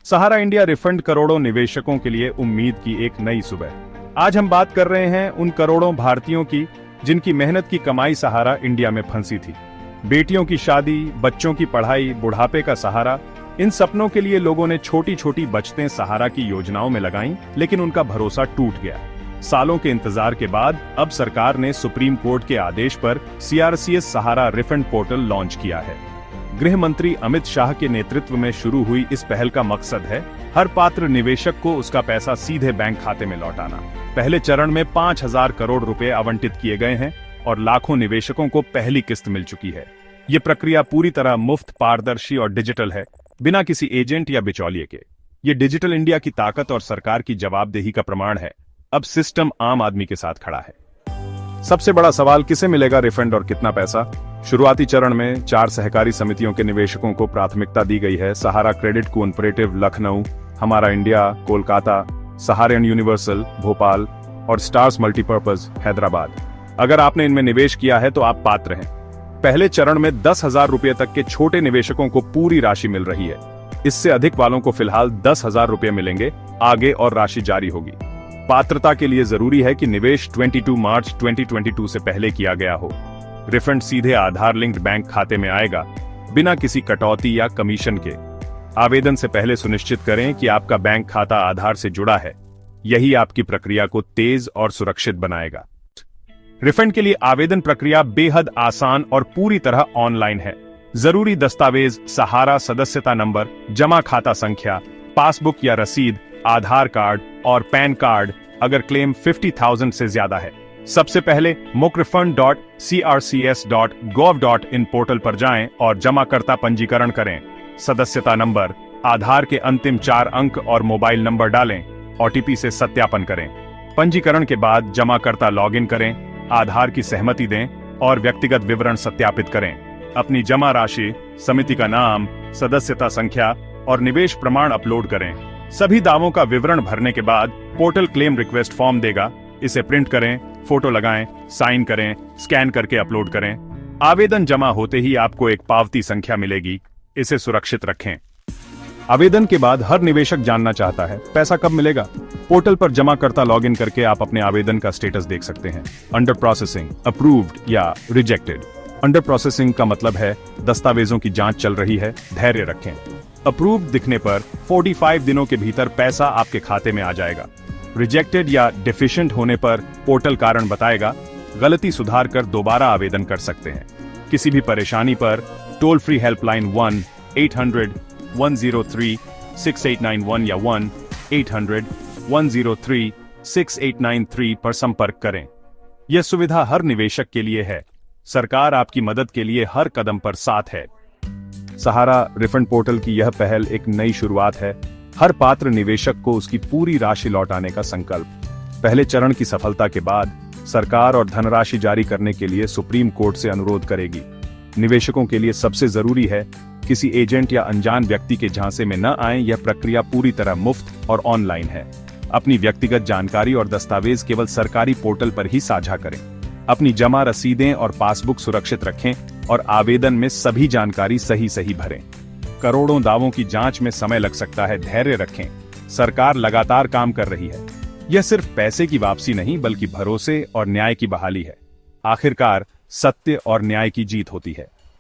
सहारा India refund करोड़ों निवेशकों के लिए उम्मीद की एक नई सुबह। आज हम बात कर रहे हैं उन करोड़ों भारतीयों की जिनकी मेहनत की कमाई सहारा इंडिया में फंसी थी। बेटियों की शादी, बच्चों की पढ़ाई, बुढ़ापे का सहारा, इन सपनों के लिए लोगों ने छोटी छोटी बचतें सहारा की योजनाओं में लगाईं, लेकिन उनका भरोसा टूट गया। सालों के इंतजार के बाद अब सरकार ने सुप्रीम कोर्ट के आदेश पर CRCS सहारा रिफंड पोर्टल लॉन्च किया है। गृह मंत्री अमित शाह के नेतृत्व में शुरू हुई इस पहल का मकसद है हर पात्र निवेशक को उसका पैसा सीधे बैंक खाते में लौटाना। पहले चरण में 5,000 करोड़ रुपए आवंटित किए गए हैं और लाखों निवेशकों को पहली किस्त मिल चुकी है। ये प्रक्रिया पूरी तरह मुफ्त, पारदर्शी और डिजिटल है, बिना किसी एजेंट या बिचौलिए के। ये डिजिटल इंडिया की ताकत और सरकार की जवाबदेही का प्रमाण है। अब सिस्टम आम आदमी के साथ खड़ा है। सबसे बड़ा सवाल, किसे मिलेगा रिफंड और कितना पैसा? शुरुआती चरण में 4 सहकारी समितियों के निवेशकों को प्राथमिकता दी गई है। सहारा क्रेडिट कोऑपरेटिव लखनऊ, हमारा इंडिया कोलकाता, सहारियन यूनिवर्सल भोपाल और स्टार्स मल्टीपर्पज हैदराबाद। अगर आपने इनमें निवेश किया है तो आप पात्र हैं। पहले चरण में 10,000 रुपये तक के छोटे निवेशकों को पूरी राशि मिल रही है। इससे अधिक वालों को फिलहाल 10,000 रुपये मिलेंगे, आगे और राशि जारी होगी। पात्रता के लिए जरूरी है कि निवेश 22 मार्च 2022 से पहले किया गया हो। रिफंड सीधे आधार लिंक्ड बैंक खाते में आएगा, बिना किसी कटौती या कमीशन के। आवेदन से पहले सुनिश्चित करें कि आपका बैंक खाता आधार से जुड़ा है। यही आपकी प्रक्रिया को तेज और सुरक्षित बनाएगा। रिफंड के लिए आवेदन प्रक्रिया बेहद आसान और पूरी तरह ऑनलाइन है। जरूरी दस्तावेज सहारा सदस्यता नंबर, जमा खाता संख्या, पासबुक या रसीद, आधार कार्ड और पैन कार्ड अगर क्लेम 50,000 से ज्यादा है। सबसे पहले mukRefund.crcs.gov.in पोर्टल पर जाएं और जमाकर्ता पंजीकरण करें। सदस्यता नंबर, आधार के अंतिम 4 अंक और मोबाइल नंबर डालें। OTP से सत्यापन करें। पंजीकरण के बाद जमाकर्ता लॉगिन करें, आधार की सहमति दें और व्यक्तिगत विवरण सत्यापित करें। अपनी जमा राशि, समिति का नाम, सदस्यता संख्या और निवेश प्रमाण अपलोड करें। सभी दावों का विवरण भरने के बाद पोर्टल क्लेम रिक्वेस्ट फॉर्म देगा। इसे प्रिंट करें, फोटो लगाएं, साइन करें, स्कैन करके अपलोड करें। आवेदन जमा होते ही आपको एक पावती संख्या मिलेगी, इसे सुरक्षित रखें। आवेदन के बाद हर निवेशक जानना चाहता है पैसा कब मिलेगा। पोर्टल पर जमाकर्ता लॉगिन करके आप अपने आवेदन का स्टेटस देख सकते हैं। अंडर प्रोसेसिंग, अप्रूव्ड या रिजेक्टेड। अंडर प्रोसेसिंग का मतलब है दस्तावेजों की जांच चल रही है, धैर्य रखें। अप्रूव्ड दिखने पर 45 दिनों के भीतर पैसा आपके खाते में आ जाएगा। रिजेक्टेड या डेफिशिएंट होने पर पोर्टल कारण बताएगा, गलती सुधार कर दोबारा आवेदन कर सकते हैं। किसी भी परेशानी पर टोल फ्री हेल्पलाइन 1-800-103-6891 या 1-800-103-6893 पर संपर्क करें। यह सुविधा हर निवेशक के लिए है। सरकार आपकी मदद के लिए हर कदम पर साथ है। सहारा रिफंड पोर्टल की यह पहल एक नई शुरुआत है। हर पात्र निवेशक को उसकी पूरी राशि लौटाने का संकल्प। पहले चरण की सफलता के बाद सरकार और धनराशि जारी करने के लिए सुप्रीम कोर्ट से अनुरोध करेगी। निवेशकों के लिए सबसे जरूरी है किसी एजेंट या अनजान व्यक्ति के झांसे में न आएं। यह प्रक्रिया पूरी तरह मुफ्त और ऑनलाइन है। अपनी व्यक्तिगत जानकारी और दस्तावेज केवल सरकारी पोर्टल पर ही साझा करें। अपनी जमा रसीदें और पासबुक सुरक्षित रखें और आवेदन में सभी जानकारी सही भरें। करोड़ों दावों की जांच में समय लग सकता है, धैर्य रखें। सरकार लगातार काम कर रही है। यह सिर्फ पैसे की वापसी नहीं बल्कि भरोसे और न्याय की बहाली है। आखिरकार सत्य और न्याय की जीत होती है।